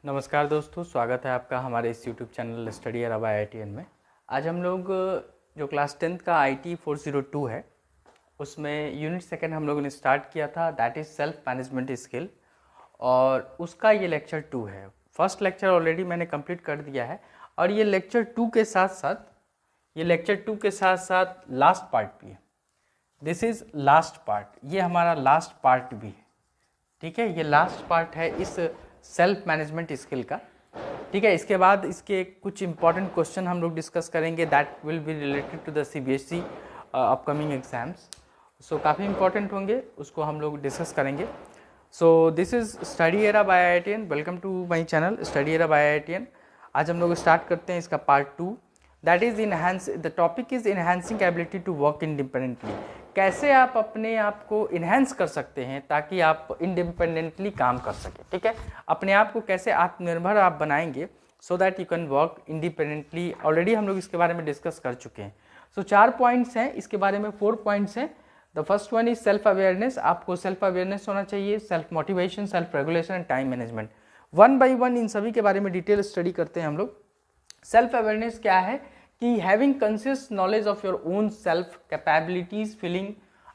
नमस्कार दोस्तों, स्वागत है आपका हमारे इस यूट्यूब चैनल स्टडी अरब IITN में। आज हम लोग जो क्लास 10th का IT 402 है उसमें यूनिट सेकंड हम लोगों ने स्टार्ट किया था, that is self management skill, और उसका ये लेक्चर 2 है। फर्स्ट लेक्चर ऑलरेडी मैंने कंप्लीट कर दिया है और ये लेक्चर 2 के साथ साथ लास्ट पार्ट भी है। दिस इज़ लास्ट पार्ट, ये हमारा लास्ट पार्ट भी है। ठीक है, ये लास्ट पार्ट है इस सेल्फ मैनेजमेंट स्किल का। ठीक है, इसके बाद इसके कुछ इंपॉर्टेंट क्वेश्चन हम लोग डिस्कस करेंगे that will be related to the CBSE upcoming exams. So काफ़ी इंपॉर्टेंट होंगे, उसको हम लोग डिस्कस करेंगे। सो दिस इज़ स्टडी अरब IITN, welcome to my channel study अरब IITN। आज हम लोग स्टार्ट करते हैं इसका part 2, that is the topic is enhancing ability to work independently. कैसे आप अपने आप को इन्हेंस कर सकते हैं ताकि आप इंडिपेंडेंटली काम कर सकें। ठीक है, अपने आप को कैसे आत्मनिर्भर आप बनाएंगे so that you can work independently. Already हम लोग इसके बारे में डिस्कस कर चुके हैं। सो 4 पॉइंट्स हैं, इसके बारे में 4 पॉइंट्स हैं। The first one is self awareness, आपको सेल्फ अवेयरनेस होना चाहिए, self motivation, self regulation and time management. One by one in सभी के बारे में डिटेल स्टडी करते हैं हम लोग। सेल्फ अवेयरनेस क्या है कि having conscious knowledge of your own self capabilities, feeling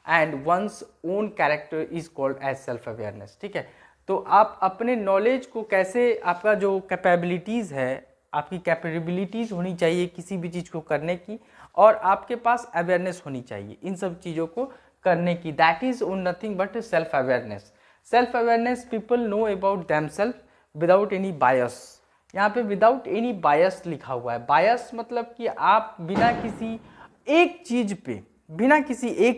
and one's own character is called as self awareness. ठीक है, तो आप अपने नॉलेज को कैसे, आपका जो कैपेबिलिटीज़ है, आपकी कैपेबिलिटीज़ होनी चाहिए किसी भी चीज़ को करने की, और आपके पास अवेयरनेस होनी चाहिए इन सब चीज़ों को करने की। That is nothing but self awareness. Self awareness people know about them self without any बायस। यहाँ पे विदाउट एनी बायस लिखा हुआ है। बायस मतलब कि आप बिना किसी एक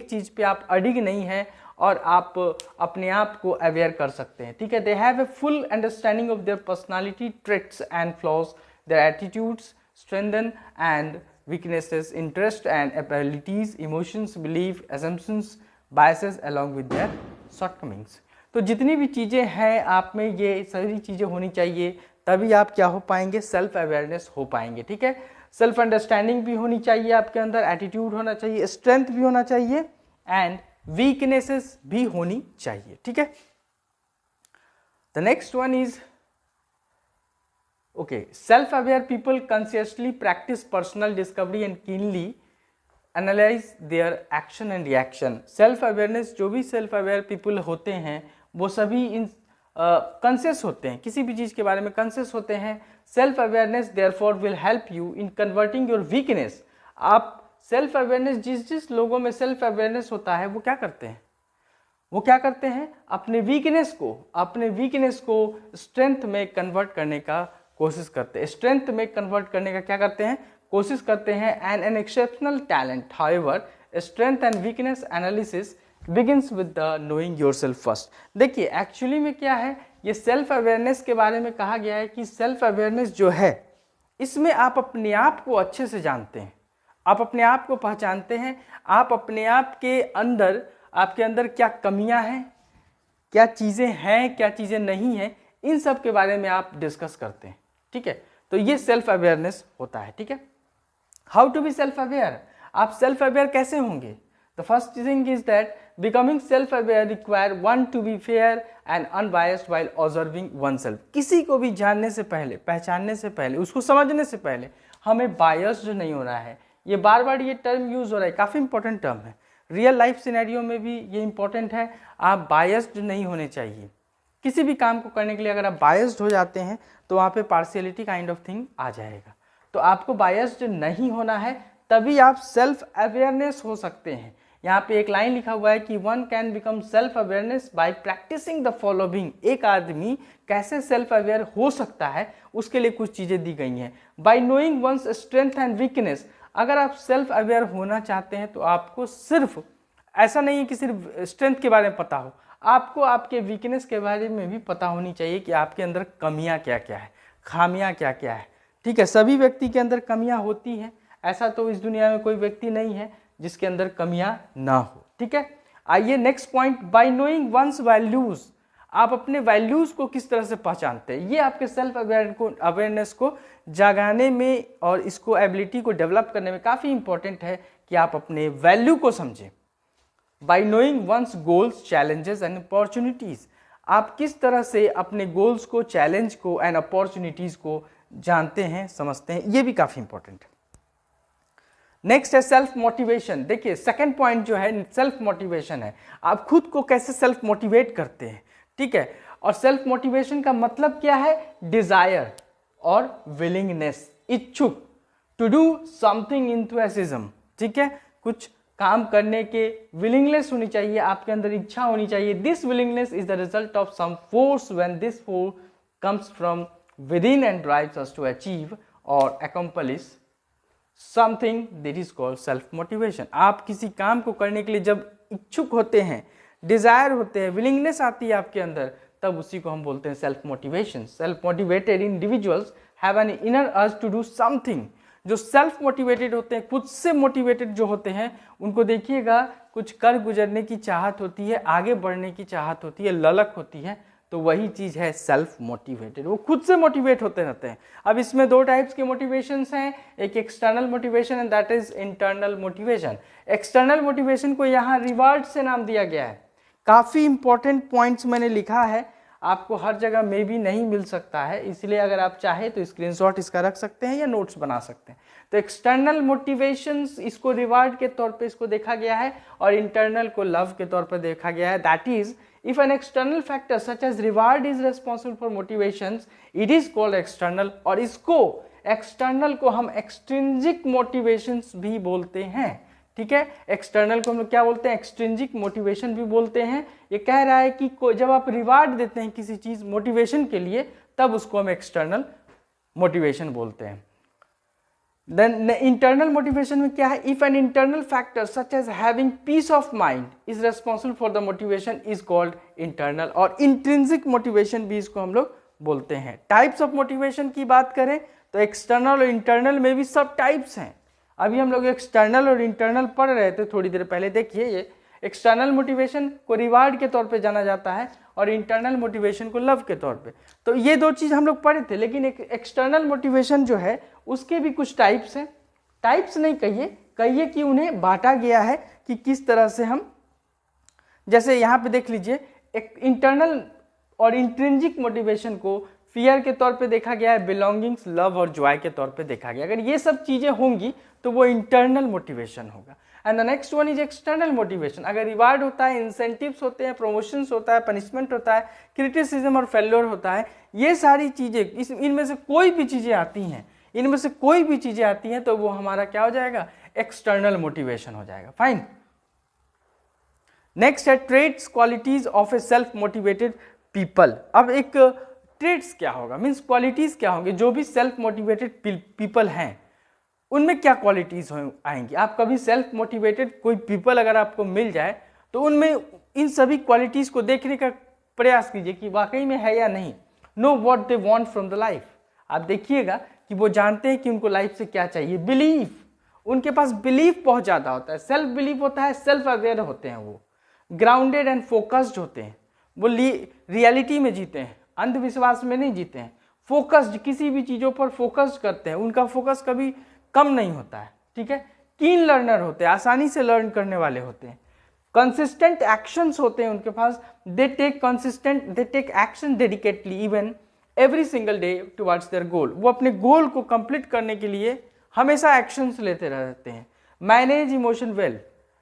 चीज़ पे आप अडिग नहीं है और आप अपने आप को अवेयर कर सकते हैं। ठीक है, they have a full understanding of their personality traits and flaws, their attitudes, strengthen and weaknesses, interest and abilities, emotions, belief, assumptions, biases along with their shortcomings। तो जितनी भी चीज़ें हैं आप में, ये सारी चीज़ें होनी चाहिए, तभी आप क्या हो पाएंगे, सेल्फ अवेयरनेस हो पाएंगे। ठीक है, सेल्फ अंडरस्टैंडिंग भी होनी चाहिए आपके अंदर, एटीट्यूड होना चाहिए, स्ट्रेंथ भी होना चाहिए एंड वीकनेसेस भी होनी चाहिए। ठीक है, the next one is okay, self-aware people consciously practice personal discovery and keenly analyze their action and reaction। self awareness, जो भी self aware people होते हैं वो सभी इन conscious होते हैं, किसी भी चीज़ के बारे में conscious होते हैं। self awareness therefore will help you in converting your weakness। आप self awareness, जिस लोगों में self awareness होता है वो क्या करते हैं, अपने वीकनेस को स्ट्रेंथ में कन्वर्ट करने का कोशिश करते हैं। स्ट्रेंथ में कन्वर्ट करने का क्या करते हैं, कोशिश करते हैं। An exceptional talent, however strength and weakness analysis begins with the knowing yourself first. देखिए एक्चुअली में क्या है, ये सेल्फ अवेयरनेस के बारे में कहा गया है कि सेल्फ अवेयरनेस जो है इसमें आप अपने आप को अच्छे से जानते हैं, आप अपने आप को पहचानते हैं, आप अपने आप के अंदर, आपके अंदर क्या कमियां हैं, क्या चीज़ें हैं, क्या चीज़ें नहीं हैं, इन सब के बारे में आप डिस्कस करते हैं। ठीक है, तो ये सेल्फ अवेयरनेस होता है। ठीक है, how to be self aware, आप सेल्फ अवेयर कैसे होंगे। The first thing is that becoming self aware require one to be fair and unbiased while observing oneself. किसी को भी जानने से पहले, पहचानने से पहले, उसको समझने से पहले हमें बायस्ड नहीं होना है। ये बार बार ये टर्म यूज हो रहा है, काफ़ी इंपॉर्टेंट टर्म है, रियल लाइफ सिनेरियो में भी ये इंपॉर्टेंट है। आप बायस्ड नहीं होने चाहिए किसी भी काम को करने के लिए। अगर आप बायस्ड हो जाते हैं तो वहाँ पे पार्शियलिटी काइंड ऑफ थिंग आ जाएगा। तो आपको बायस्ड नहीं होना है, तभी आप सेल्फ अवेयरनेस हो सकते हैं। यहाँ पे एक लाइन लिखा हुआ है कि one can become self awareness by practising the following. एक आदमी कैसे सेल्फ अवेयर हो सकता है उसके लिए कुछ चीज़ें दी गई हैं। By knowing one's strength and weakness. अगर आप सेल्फ अवेयर होना चाहते हैं तो आपको सिर्फ, ऐसा नहीं है कि सिर्फ स्ट्रेंथ के बारे में पता हो, आपको आपके वीकनेस के बारे में भी पता होनी चाहिए कि आपके अंदर कमियां क्या क्या है, खामियां क्या क्या है। ठीक है, सभी व्यक्ति के अंदर कमियां होती हैं, ऐसा तो इस दुनिया में कोई व्यक्ति नहीं है जिसके अंदर कमियां ना हो। ठीक है, आइए next point, by knowing one's values. आप अपने वैल्यूज को किस तरह से पहचानते हैं, ये आपके सेल्फ अवेयरनेस को जगाने में और इसको एबिलिटी को डेवलप करने में काफ़ी इंपॉर्टेंट है कि आप अपने वैल्यू को समझें। By knowing one's goals, challenges and opportunities. आप किस तरह से अपने गोल्स को, चैलेंज को एंड अपॉर्चुनिटीज को जानते हैं, समझते हैं, ये भी काफी इंपॉर्टेंट है। नेक्स्ट है सेल्फ मोटिवेशन। देखिए सेकंड पॉइंट जो है सेल्फ मोटिवेशन है, आप खुद को कैसे सेल्फ मोटिवेट करते हैं, ठीक है। और सेल्फ मोटिवेशन का मतलब क्या है, डिजायर और विलिंगनेस, इच्छुक, टू डू समथिंग इंथुसिज्म, ठीक है, कुछ काम करने के विलिंगनेस होनी चाहिए, आपके अंदर इच्छा होनी चाहिए। This willingness is the result of some force when this force comes from within and drives us to achieve और accomplish something that is called self motivation. आप किसी काम को करने के लिए जब इच्छुक होते हैं, डिजायर होते हैं, विलिंगनेस आती है आपके अंदर, तब उसी को हम बोलते हैं self motivation. Self motivated individuals have an inner urge to do something. जो सेल्फ मोटिवेटेड होते हैं, खुद से मोटिवेटेड जो होते हैं, उनको देखिएगा कुछ कर गुजरने की चाहत होती है, आगे बढ़ने की चाहत होती है, ललक होती है, तो वही चीज है सेल्फ मोटिवेटेड, वो खुद से मोटिवेट होते रहते हैं। अब इसमें दो टाइप्स के मोटिवेशंस हैं, एक external motivation and that is internal motivation. External motivation को यहाँ रिवार्ड से नाम दिया गया है। काफी इंपॉर्टेंट पॉइंट्स मैंने लिखा है, आपको हर जगह में भी नहीं मिल सकता है, इसलिए अगर आप चाहे तो स्क्रीनशॉट इसका रख सकते हैं या नोट्स बना सकते हैं। तो एक्सटर्नल मोटिवेशंस, इसको रिवार्ड के तौर पे इसको देखा गया है, और इंटरनल को लव के तौर पे देखा गया है। That is if an external factor such as reward is responsible for motivations, it is called external, और इसको external को हम extrinsic motivations भी बोलते हैं, ठीक है। एक्सटर्नल को हम लोग क्या बोलते हैं, एक्सट्रिंजिक मोटिवेशन भी बोलते हैं। ये कह रहा है कि जब आप रिवार्ड देते हैं किसी चीज मोटिवेशन के लिए, तब उसको हम एक्सटर्नल मोटिवेशन बोलते हैं। देन इंटरनल मोटिवेशन में क्या है, if an internal factor such as having peace of mind is responsible for the motivation is called internal, और इंट्रिंसिक मोटिवेशन भी इसको हम लोग बोलते हैं। टाइप्स ऑफ मोटिवेशन की बात करें तो एक्सटर्नल और इंटरनल में भी सब टाइप्स हैं। अभी हम लोग एक्सटर्नल और इंटरनल पढ़ रहे थे थोड़ी देर पहले। देखिए ये एक्सटर्नल मोटिवेशन को रिवार्ड के तौर पे जाना जाता है और इंटरनल मोटिवेशन को लव के तौर पे। तो ये दो चीज हम लोग पढ़े थे, लेकिन एक एक्सटर्नल मोटिवेशन जो है उसके भी कुछ टाइप्स हैं। टाइप्स नहीं कहिए कि उन्हें बांटा गया है कि किस तरह से हम, जैसे यहाँ पे देख लीजिए, एक इंटरनल और इंट्रिंजिक मोटिवेशन को फियर के तौर पे देखा गया है, बिलोंगिंग्स, लव और जॉय के तौर पे देखा गया। अगर ये सब चीजें होंगी तो वो इंटरनल मोटिवेशन होगा। And the next one is external motivation. अगर रिवार्ड होता है, इंसेंटिव्स होते हैं, प्रमोशंस होता है, पनिशमेंट होता है, क्रिटिसिज्म और फेल्योर होता है, ये सारी चीजें, इनमें से कोई भी चीजें आती हैं, तो वो हमारा क्या हो जाएगा, एक्सटर्नल मोटिवेशन हो जाएगा। फाइन। नेक्स्ट है traits, qualities of a self motivated people. अब एक ट्रेड्स क्या होगा, मीन्स क्वालिटीज क्या होंगे, जो भी सेल्फ मोटिवेटेड पीपल हैं उनमें क्या क्वालिटीज आएंगी। आप कभी सेल्फ मोटिवेटेड कोई पीपल अगर आपको मिल जाए तो उनमें इन सभी क्वालिटीज को देखने का प्रयास कीजिए कि वाकई में है या नहीं। Know what they want from the life. आप देखिएगा कि वो जानते हैं कि उनको लाइफ से क्या चाहिए। बिलीफ, उनके पास बिलीफ बहुत ज्यादा होता है, सेल्फ बिलीफ होता है, सेल्फ अवेयर होते हैं, वो ग्राउंडेड एंड फोकस्ड होते हैं, वो रियलिटी में जीते हैं, अंधविश्वास में नहीं जीते हैं, फोकस्ड, किसी भी चीजों पर फोकस्ड करते हैं, उनका फोकस कभी कम नहीं होता है, ठीक है। कीन लर्नर होते हैं, आसानी से लर्न करने वाले होते हैं, कंसिस्टेंट एक्शंस होते हैं उनके पास, they take action dedicatedly even every single day towards their goal. वो अपने गोल को कंप्लीट करने के लिए हमेशा एक्शंस लेते रहते हैं। मैनेज इमोशन वेल,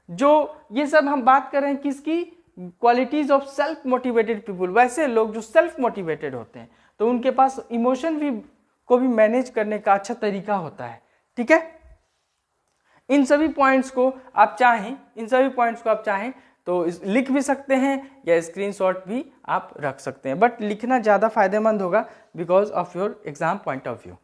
जो ये सब हम बात कर रहे हैं किसकी, qualities of self motivated people. वैसे लोग जो सेल्फ मोटिवेटेड होते हैं तो उनके पास इमोशन को भी मैनेज करने का अच्छा तरीका होता है, ठीक है। इन सभी पॉइंट्स को आप चाहें तो लिख भी सकते हैं या स्क्रीनशॉट भी आप रख सकते हैं, बट लिखना ज्यादा फायदेमंद होगा because of your exam point of view,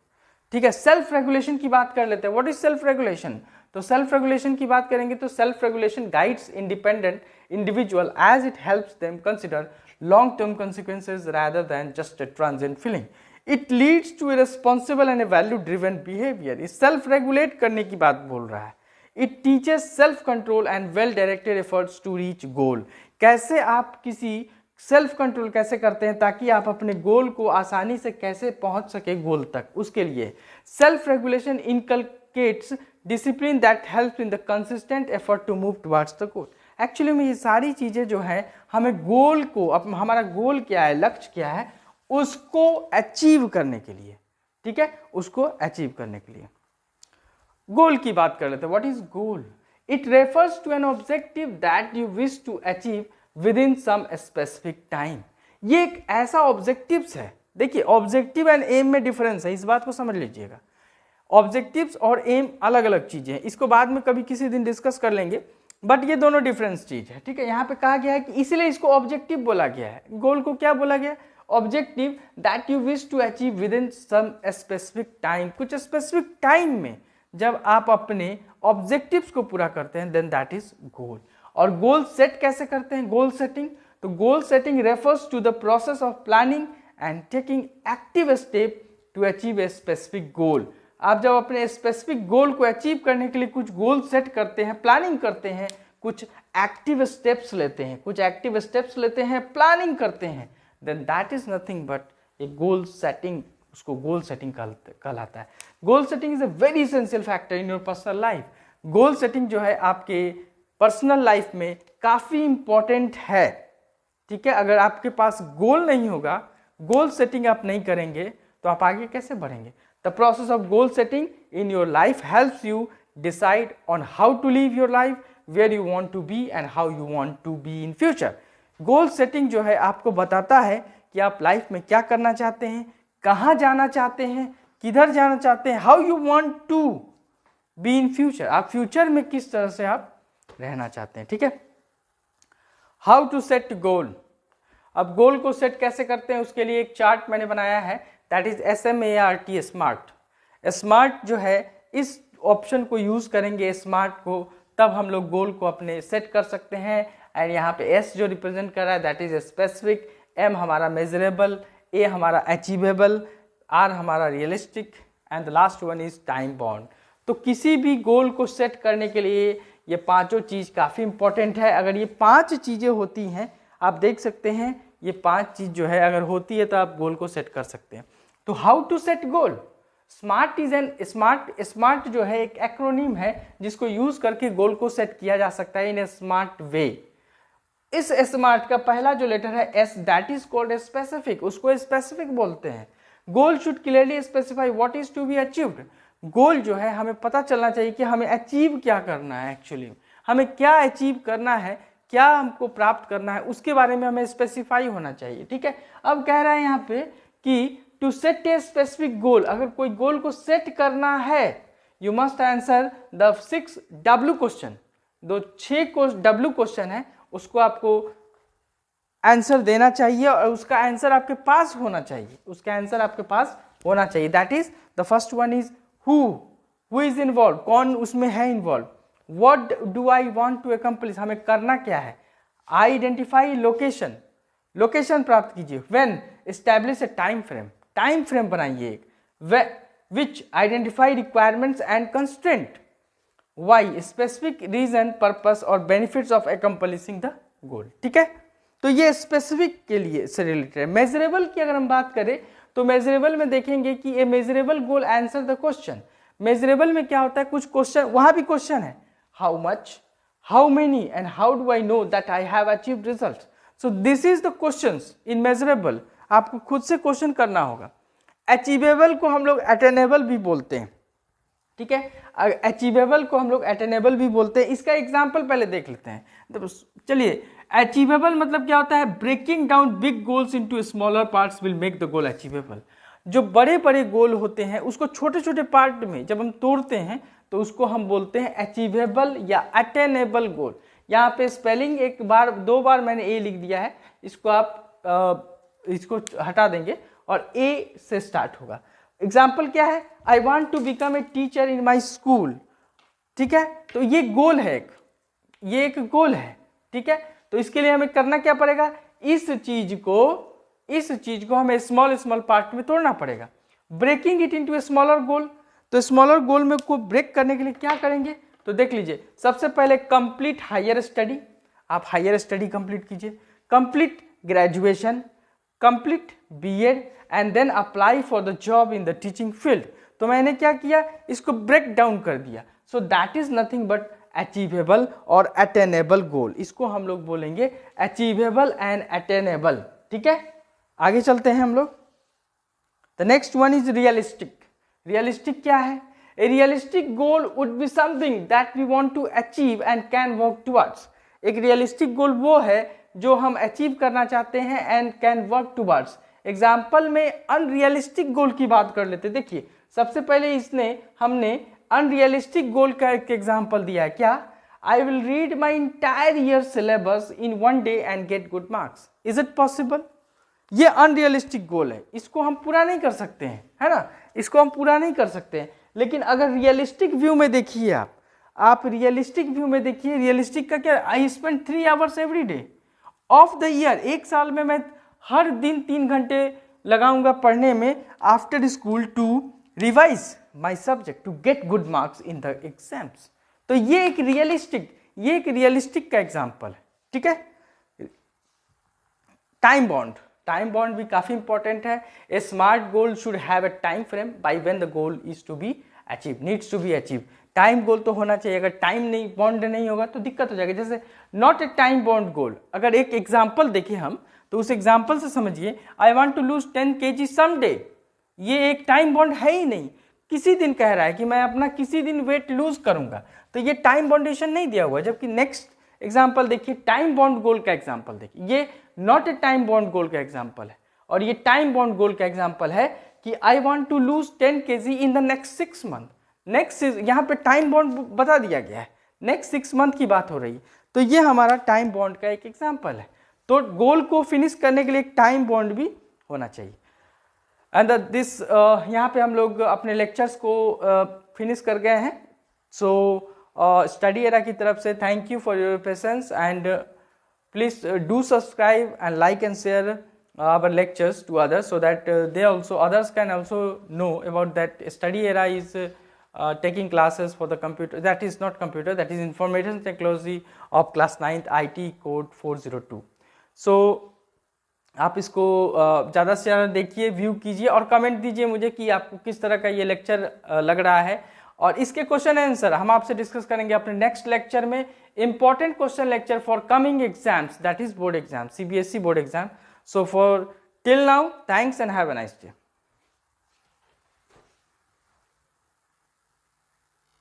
ठीक है। सेल्फ रेगुलेशन की बात कर लेते हैं। What is self regulation? तो सेल्फ रेगुलेशन की बात करेंगे तो self regulation guides independent individual as it helps them consider long term consequences rather than just a transient feeling. It leads to a responsible and a value driven behavior. इस self regulate करने की बात बोल रहा है। It teaches self control and well directed efforts to reach goal. कैसे आप किसी सेल्फ कंट्रोल कैसे करते हैं ताकि आप अपने गोल को आसानी से कैसे पहुंच सके गोल तक, उसके लिए self regulation inculcates discipline that helps in the consistent effort to move towards the goal. Actually में ये सारी चीज़ें जो है हमें गोल को, हमारा गोल क्या है, लक्ष्य क्या है, उसको अचीव करने के लिए, ठीक है, उसको अचीव करने के लिए। गोल की बात कर लेते हैं। What is goal? It refers to an objective that you wish to achieve within some specific time. ये एक ऐसा ऑब्जेक्टिव्स है, देखिए ऑब्जेक्टिव एंड एम में डिफरेंस है, इस बात को समझ लीजिएगा। ऑब्जेक्टिव्स और एम अलग अलग चीजें हैं, इसको बाद में कभी किसी दिन डिस्कस कर लेंगे, बट ये दोनों डिफरेंस चीज है, ठीक है। यहाँ पे कहा गया है कि इसलिए इसको ऑब्जेक्टिव बोला गया है। गोल को क्या बोला गया? Objective that you wish to achieve within some specific time. कुछ स्पेसिफिक टाइम में जब आप अपने ऑब्जेक्टिव्स को पूरा करते हैं, देन दैट इज गोल। और गोल सेट कैसे करते हैं? गोल सेटिंग, तो goal setting refers to the process of planning and taking active step to achieve a specific goal. आप जब अपने स्पेसिफिक गोल को अचीव करने के लिए कुछ गोल सेट करते हैं, प्लानिंग करते हैं, कुछ एक्टिव स्टेप्स लेते हैं, प्लानिंग करते हैं, then that is nothing but a goal setting. उसको गोल सेटिंग कहलाता है। Goal setting is a very essential factor in your personal life. Goal setting जो है आपके पर्सनल लाइफ में काफी इंपॉर्टेंट है, ठीक है। अगर आपके पास गोल नहीं होगा, गोल सेटिंग आप नहीं करेंगे, तो आप आगे कैसे बढ़ेंगे? The process of goal setting in your life helps you decide on how to live your life, where you want to be and how you want to be in future. Goal setting जो है आपको बताता है कि आप life में क्या करना चाहते हैं, कहाँ जाना चाहते हैं, किधर जाना चाहते हैं, how you want to be in future, आप फ्यूचर में किस तरह से आप रहना चाहते हैं, ठीक है। How to set goal, अब गोल को सेट कैसे करते हैं उसके लिए एक चार्ट मैंने बनाया है, that is SMART, smart. Smart जो है, इस ऑप्शन को यूज करेंगे स्मार्ट को, तब हम लोग गोल को अपने सेट कर सकते हैं। एंड यहाँ पे S जो रिप्रेजेंट कर रहा है दैट इज स्पेसिफिक, M हमारा मेजरेबल, A हमारा अचीवेबल, R हमारा realistic and the last one is time bound. तो किसी भी गोल को सेट करने के लिए ये पांचों चीज काफी इंपॉर्टेंट है। अगर ये 5 चीजें होती हैं, आप देख सकते हैं ये 5 चीज जो है अगर होती है तो आप गोल को सेट कर सकते हैं। तो how to set goal? SMART is an SMART जो है एक एक्रोनिम है जिसको यूज करके गोल को सेट किया जा सकता है इन ए स्मार्ट वे। इस स्मार्ट का पहला जो लेटर है S, that is called specific, उसको स्पेसिफिक बोलते हैं। Goal should clearly specify what is to be achieved. Goal जो है हमें पता चलना चाहिए कि हमें अचीव क्या करना है, एक्चुअली हमें क्या अचीव करना है, क्या हमको प्राप्त करना है, उसके बारे में हमें स्पेसिफाई होना चाहिए, ठीक है। अब कह रहा है यहाँ पे कि to set a specific goal, अगर कोई गोल को सेट करना है, you must answer the 6 W question. 6 W question है, उसको आपको आंसर देना चाहिए और उसका आंसर आपके पास होना चाहिए, that is the first one is who is involve, कौन उसमें है involve. What do I want to accomplish, हमें करना क्या है। आइडेंटिफाई लोकेशन, लोकेशन प्राप्त कीजिए। When, establish a time frame बनाइए एक। Which, identify requirements and constraint. Why, specific reason, purpose और benefits of accomplishing the goal, ठीक है। तो ये स्पेसिफिक के लिए से रिलेटेड है। मेजरेबल की अगर हम बात करें तो मेजरेबल में देखेंगे कि a measurable goal answer the question. Measurable में क्या होता है, कुछ क्वेश्चन, वहां भी क्वेश्चन है, how much, how many and how do I know that I have achieved results. So this is the questions in measurable, आपको खुद से क्वेश्चन करना होगा। अचीवेबल को हम लोग अटेनेबल भी बोलते हैं, ठीक है। अचीवेबल को हम लोग अटेनेबल भी बोलते हैं। इसका एग्जांपल पहले देख लेते हैं। तो चलिए, अचीवेबल मतलब क्या होता है, breaking down big goals into smaller parts will make the goal achievable. जो बड़े बड़े गोल होते हैं उसको छोटे छोटे पार्ट में जब हम तोड़ते हैं तो उसको हम बोलते हैं अचीवेबल या अटेनेबल गोल। यहाँ पे स्पेलिंग 2 बार मैंने ए लिख दिया है, इसको आप इसको हटा देंगे और ए से स्टार्ट होगा। एग्जाम्पल क्या है, I want to become a teacher in my school, ठीक है। तो ये गोल है, ये एक गोल है, ठीक है। तो इसके लिए हमें करना क्या पड़ेगा, इस चीज को हमें स्मॉल पार्ट में तोड़ना पड़ेगा। Breaking it into a smaller goal, तो स्मॉलर गोल में को ब्रेक करने के लिए क्या करेंगे, तो देख लीजिए। सबसे पहले कंप्लीट हायर स्टडी, आप हायर स्टडी कंप्लीट कीजिए, complete graduation, complete BEd and then apply for the job in the teaching field. तो मैंने क्या किया, इसको ब्रेक डाउन कर दिया। So that is nothing but achievable और अटेनेबल गोल, इसको हम लोग बोलेंगे अचीवेबल एंड अटेनेबल। ठीक है, आगे चलते हैं हम लोग। The next one is realistic. Realistic क्या है? A realistic goal would be something that we want to achieve and can work towards. एक रियलिस्टिक गोल वो है जो हम अचीव करना चाहते हैं and can work towards. Example में अनरियलिस्टिक गोल की बात कर लेते। देखिए सबसे पहले हमने अनरियलिस्टिक गोल का एक एग्जाम्पल दिया है, क्या? I will read my entire year syllabus in 1 day and gate good marks. Is it possible? ये अनरियलिस्टिक गोल है, इसको हम पूरा नहीं कर सकते हैं, है ना, इसको हम पूरा नहीं कर सकते हैं। लेकिन अगर रियलिस्टिक व्यू में देखिए आप रियलिस्टिक व्यू में देखिए, रियलिस्टिक का क्या? I spend 3 hours every day of the year. एक साल में मैं हर दिन 3 घंटे लगाऊंगा पढ़ने में after school to revise my subject to get good marks in the exams. तो ये एक रियलिस्टिक का एग्जाम्पल है। ठीक है, टाइम बॉन्ड भी काफी इंपॉर्टेंट है। A smart goal should have a time frame by when the goal is to be achieve, needs to be achieve. Time goal तो होना चाहिए, अगर टाइम नहीं बॉन्ड नहीं होगा तो दिक्कत हो जाएगी। जैसे नॉट ए टाइम बॉन्ड गोल, अगर एक एग्जाम्पल देखें हम तो उस एग्जाम्पल से समझिए I want to lose 10 kg someday, ये एक टाइम बॉन्ड है ही नहीं। किसी दिन कह रहा है कि मैं अपना किसी दिन वेट लूज करूंगा, तो ये टाइम बॉन्डेशन नहीं दिया हुआ है। जबकि नेक्स्ट एग्जाम्पल देखिए, टाइम बॉन्ड गोल का एग्जाम्पल देखिए, ये नॉट ए टाइम बॉन्ड गोल का एग्जाम्पल है और ये टाइम बॉन्ड गोल का एग्जाम्पल है कि I want to lose 10 kg in the next 6 months। नेक्स्ट यहाँ पे टाइम बॉन्ड बता दिया गया है, नेक्स्ट 6 month की बात हो रही है, तो ये हमारा टाइम बॉन्ड का एक एग्जाम्पल है। तो गोल को फिनिश करने के लिए एक टाइम बॉन्ड भी होना चाहिए। एंड दिस यहाँ पे हम लोग अपने लेक्चर्स को फिनिश कर गए हैं। सो स्टडी एरा की तरफ से thank you for your patience and please do subscribe and like and share our lectures to others so that others can also know about that study era is taking classes for the computer, that is not computer, that is information technology of class 9th IT code 402। so आप इसको ज़्यादा से ज़्यादा देखिए, view कीजिए और comment दीजिए मुझे कि आपको किस तरह का ये लेक्चर लग रहा है। और इसके क्वेश्चन आंसर हम आपसे डिस्कस करेंगे अपने नेक्स्ट लेक्चर में। Important question lecture for coming exams, that is board exam, CBSE board exam. So for till now, thanks and have a nice day.